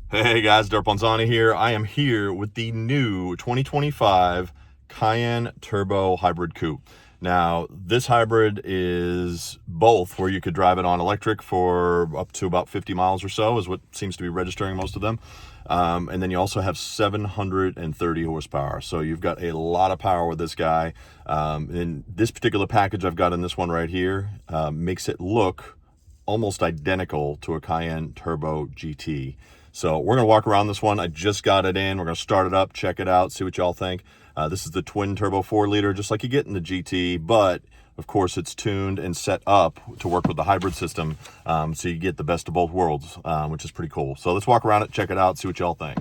Hey guys, Dirt Bonzani here. I am here with the new 2025 Cayenne Turbo Hybrid Coupe. Now, this hybrid is both where you could drive it on electric for up to about 50 miles or so, is what seems to be registering most of them. And then you also have 730 horsepower. So you've got a lot of power with this guy. And this particular package I've got in this one right here makes it look almost identical to a Cayenne Turbo GT. So we're gonna walk around this one. I just got it in. We're gonna start it up, check it out, see what y'all think. This is the twin turbo 4-liter, just like you get in the GT, but of course it's tuned and set up to work with the hybrid system, so you get the best of both worlds, which is pretty cool. So let's walk around it, check it out, see what y'all think.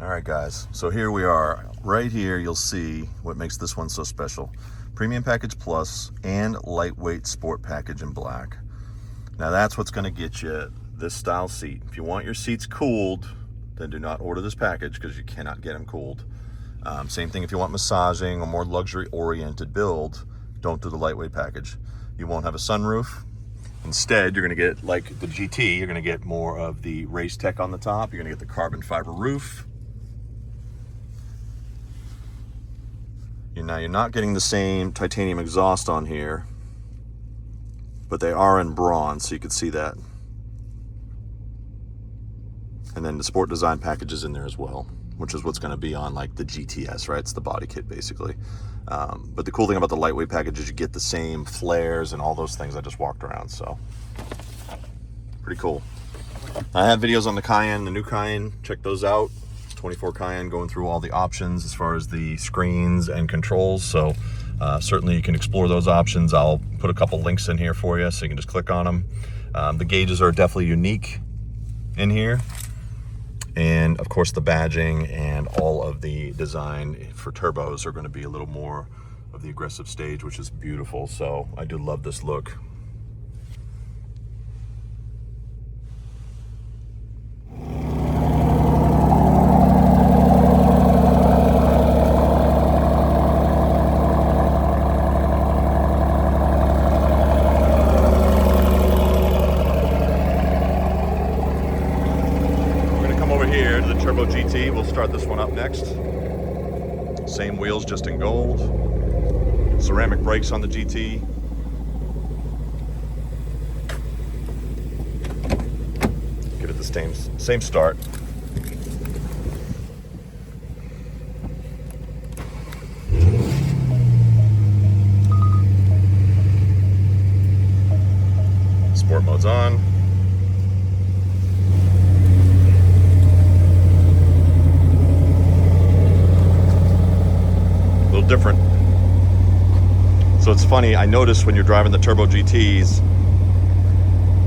All right, guys, so here we are. Right here, you'll see what makes this one so special. Premium Package Plus and Lightweight Sport Package in black. Now that's what's gonna get you this style seat. If you want your seats cooled, then do not order this package because you cannot get them cooled. Same thing if you want massaging or more luxury oriented build, don't do the lightweight package. You won't have a sunroof. Instead, you're gonna get, like the GT, you're gonna get more of the race tech on the top. You're gonna get the carbon fiber roof. Now you're not getting the same titanium exhaust on here, but they are in bronze, so you can see that. And then the sport design package is in there as well, which is what's going to be on like the GTS, right? It's the body kit basically. But the cool thing about the lightweight package is you get the same flares and all those things I just walked around. So pretty cool. I have videos on the Cayenne, the new Cayenne. Check those out. 24 Cayenne, going through all the options as far as the screens and controls. So certainly you can explore those options. I'll put a couple links in here for you so you can just click on them. The gauges are definitely unique in here. And of course the badging and all of the design for turbos are going to be a little more of the aggressive stage, which is beautiful. So I do love this look. Here to the Turbo GT. We'll start this one up next. Same wheels, just in gold. Ceramic brakes on the GT. Give it the same start. Sport mode's on. Different. So it's funny, I noticed when you're driving the Turbo GTs,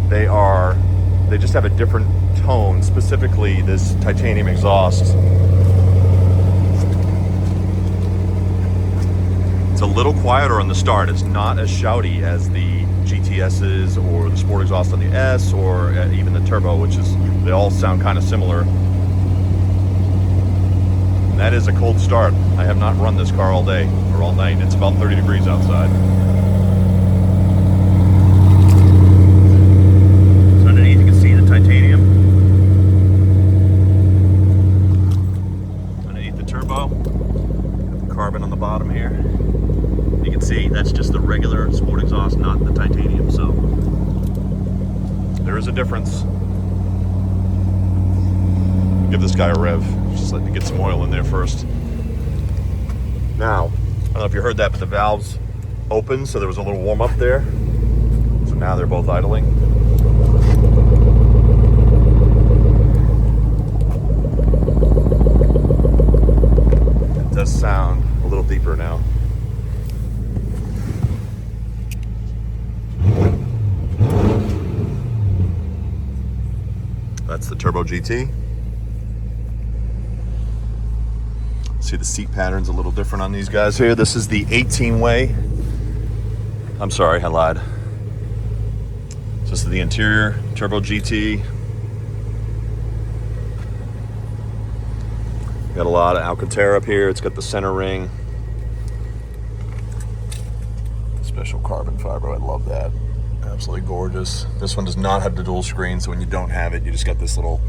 they just have a different tone, specifically this titanium exhaust. It's a little quieter on the start. It's not as shouty as the GTSs or the sport exhaust on the S or even the Turbo, which is, they all sound kind of similar. That is a cold start. I have not run this car all day or all night. It's about 30 degrees outside. So underneath you can see the titanium. Underneath the turbo, got the carbon on the bottom here. You can see that's just the regular sport exhaust, not the titanium. So there is a difference. Give this guy a rev. Just let me get some oil in there first. Now, I don't know if you heard that, but the valves open, so there was a little warm up there. So now they're both idling. It does sound a little deeper now. That's the Turbo GT. See the seat pattern's a little different on these guys here. This is the 18-way. I'm sorry, I lied. So this is the interior Turbo GT. Got a lot of Alcantara up here. It's got the center ring. Special carbon fiber, I love that. Absolutely gorgeous. This one does not have the dual screen, so when you don't have it, you just got this little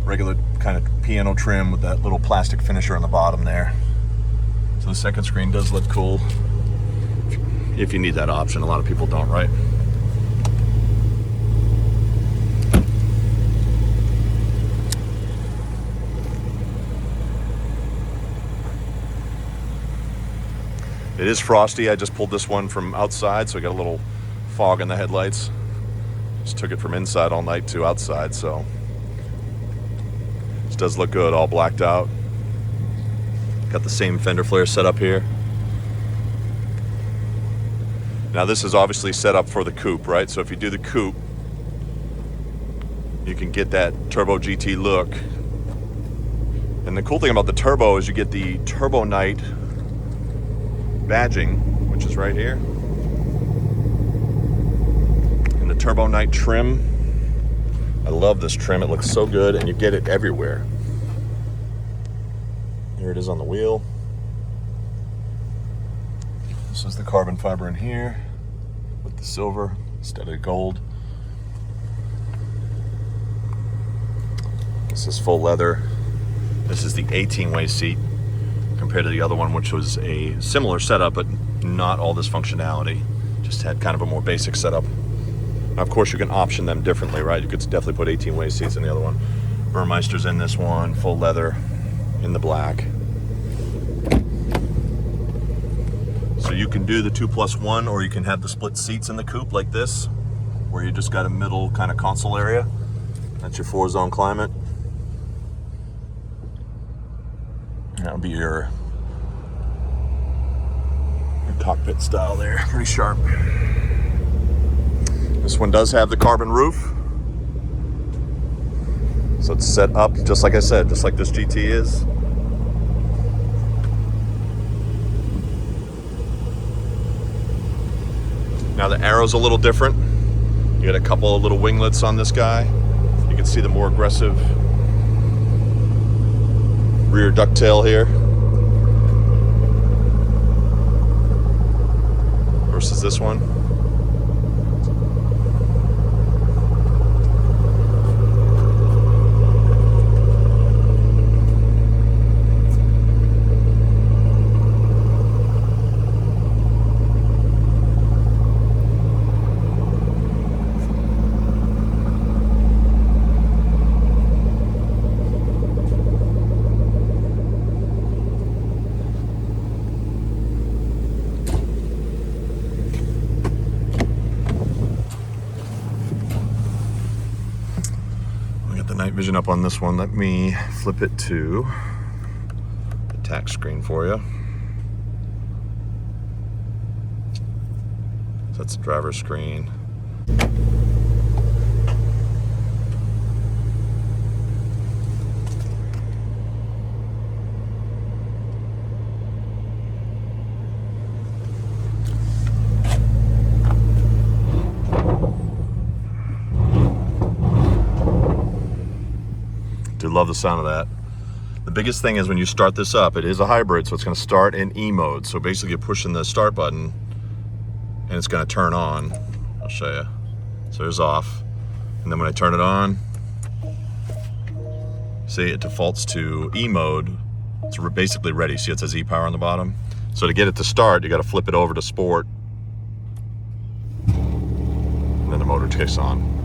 regular kind of piano trim with that little plastic finisher on the bottom there. So the second screen does look cool. If you need that option, a lot of people don't, right? It is frosty. I just pulled this one from outside, so I got a little fog in the headlights. Just took it from inside all night to outside, so this does look good, all blacked out. Got the same fender flare set up here. Now this is obviously set up for the coupe, right? So if you do the coupe, you can get that Turbo GT look. And the cool thing about the Turbo is you get the Turbo Night badging, which is right here. And the Turbo Night trim. I love this trim. It looks so good, and you get it everywhere. Here it is on the wheel. This is the carbon fiber in here with the silver instead of gold. This is full leather. This is the 18-way seat compared to the other one, which was a similar setup, but not all this functionality. Just had kind of a more basic setup. Now, of course, you can option them differently, right? You could definitely put 18-way seats in the other one. Burmeister's in this one, full leather in the black. So you can do the 2+1, or you can have the split seats in the coupe like this, where you just got a middle kind of console area. That's your 4-zone climate. That'll be your cockpit style there, pretty sharp. This one does have the carbon roof. So it's set up just like I said, just like this GT is. Now the arrow's a little different. You got a couple of little winglets on this guy. You can see the more aggressive rear ducktail here versus this one. Night vision up on this one. Let me flip it to the tack screen for you. So that's the driver's screen. Do love the sound of that. The biggest thing is when you start this up, it is a hybrid, so it's going to start in E mode. So basically you're pushing the start button and it's going to turn on. I'll show you. So it's off. And then when I turn it on, see, it defaults to E mode. It's basically ready. See, it says E-Power on the bottom. So to get it to start, you got to flip it over to Sport. And then the motor kicks on.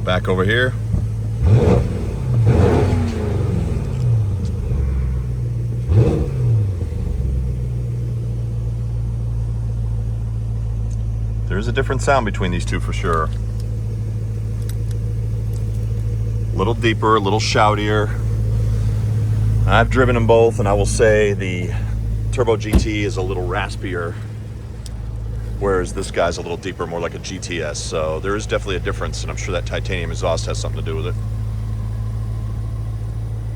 Back over here. There's a different sound between these two for sure. A little deeper, a little shoutier. I've driven them both, and I will say the Turbo GT is a little raspier, whereas this guy's a little deeper, more like a GTS. So there is definitely a difference, and I'm sure that titanium exhaust has something to do with it.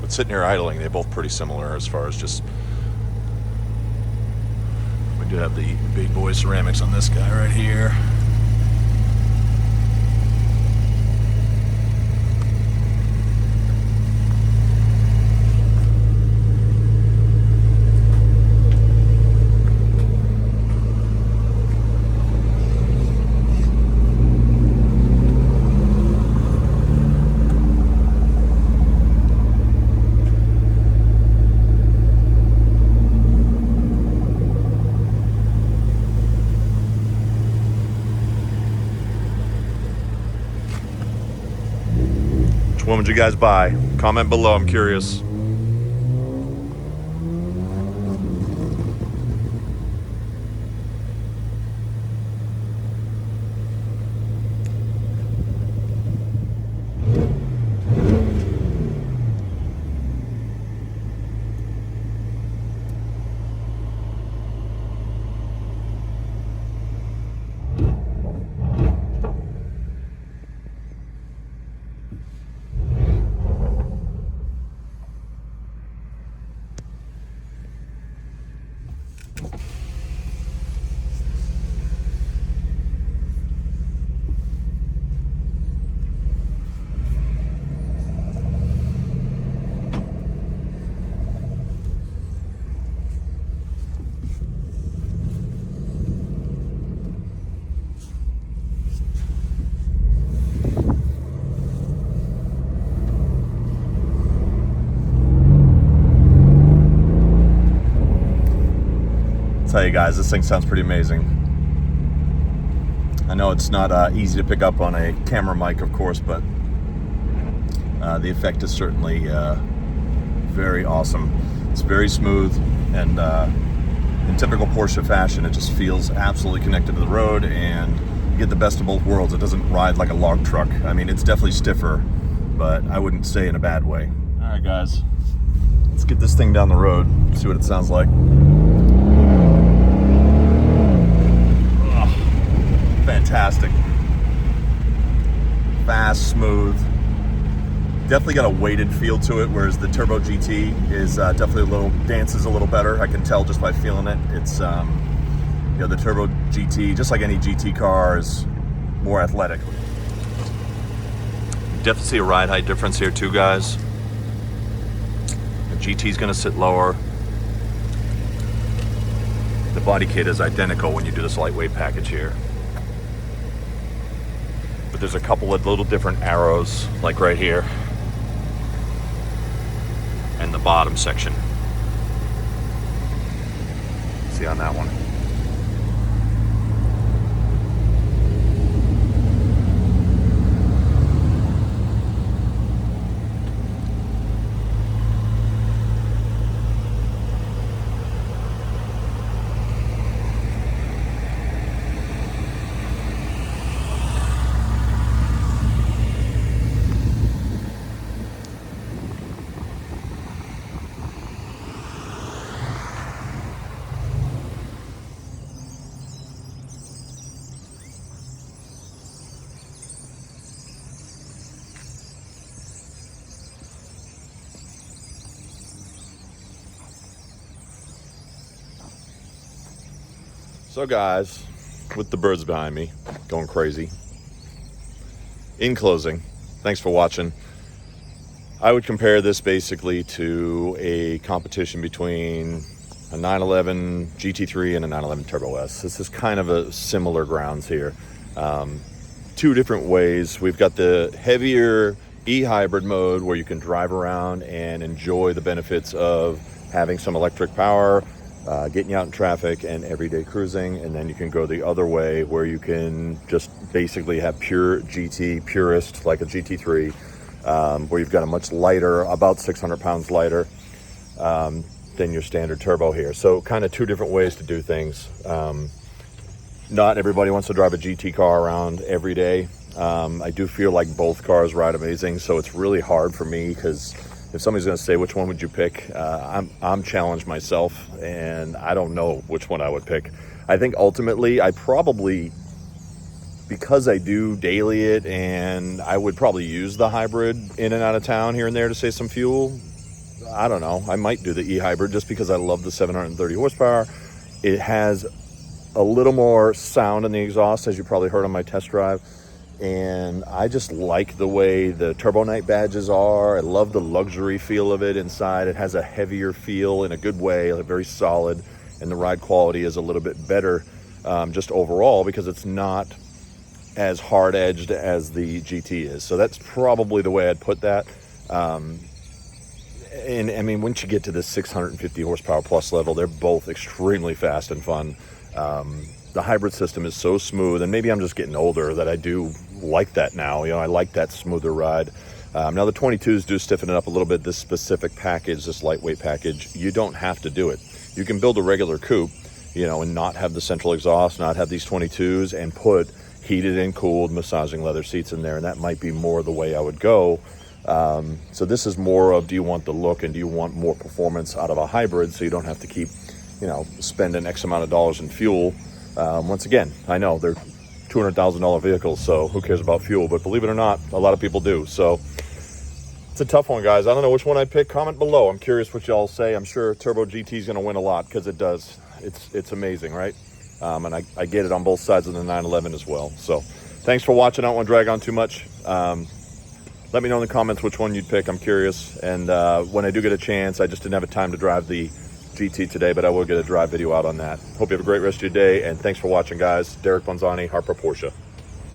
But sitting here idling, they're both pretty similar as far as just... We do have the big boy ceramics on this guy right here. Which one would you guys buy? Comment below, I'm curious. Tell you guys, this thing sounds pretty amazing. I know it's not easy to pick up on a camera mic, of course, but the effect is certainly very awesome. It's very smooth, and in typical Porsche fashion, it just feels absolutely connected to the road, and you get the best of both worlds. It doesn't ride like a log truck. I mean, it's definitely stiffer, but I wouldn't say in a bad way. All right, guys, let's get this thing down the road, see what it sounds like. Fantastic. Fast, smooth. Definitely got a weighted feel to it, whereas the Turbo GT is definitely dances a little better. I can tell just by feeling it. It's, you know, the Turbo GT, just like any GT car, is more athletic. Definitely see a ride height difference here too, guys. The GT is going to sit lower. The body kit is identical when you do this lightweight package here. But there's a couple of little different arrows, like right here, and the bottom section. See on that one. So guys, with the birds behind me going crazy, in closing, thanks for watching. I would compare this basically to a competition between a 911 GT3 and a 911 Turbo S. This is kind of a similar grounds here. Two different ways. We've got the heavier e-hybrid mode where you can drive around and enjoy the benefits of having some electric power, getting you out in traffic and everyday cruising. And then you can go the other way where you can just basically have pure GT, purist, like a GT3, where you've got a much lighter, about 600 pounds lighter than your standard turbo here. So kind of two different ways to do things. not everybody wants to drive a GT car around every day. I do feel like both cars ride amazing, so it's really hard for me, because if somebody's going to say which one would you pick, I'm challenged myself, and I don't know which one I would pick. I think ultimately I probably, because I do daily it, and I would probably use the hybrid in and out of town here and there to save some fuel. I don't know, I might do the e-hybrid just because I love the 730 horsepower. It has a little more sound in the exhaust, as you probably heard on my test drive, and I just like the way the Turbo Night badges are. I love the luxury feel of it inside. It has a heavier feel in a good way, very solid, and the ride quality is a little bit better just overall, because it's not as hard-edged as the GT is. So that's probably the way I'd put that. And I mean, once you get to the 650 horsepower plus level, they're both extremely fast and fun. The hybrid system is so smooth, and maybe I'm just getting older that I do like that now. You know, I like that smoother ride. Now the 22s do stiffen it up a little bit. This specific package, this lightweight package, you don't have to do it. You can build a regular coupe, you know, and not have the central exhaust, not have these 22s, and put heated and cooled massaging leather seats in there, and that might be more the way I would go. So this is more of, do you want the look and do you want more performance out of a hybrid, so you don't have to keep, you know, spending X amount of dollars in fuel. Once again, I know they're $200,000 vehicles, so who cares about fuel? But believe it or not, a lot of people do. So it's a tough one, guys. I don't know which one I'd pick. Comment below. I'm curious what y'all say. I'm sure Turbo GT is going to win a lot, because it does. It's amazing, right? And I get it on both sides of the 911 as well. So thanks for watching. I don't want to drag on too much. Let me know in the comments which one you'd pick. I'm curious. And when I do get a chance, I just didn't have a time to drive the GT today, but I will get a drive video out on that. Hope you have a great rest of your day, and thanks for watching, guys. Derek Bonzani, Harper Porsche.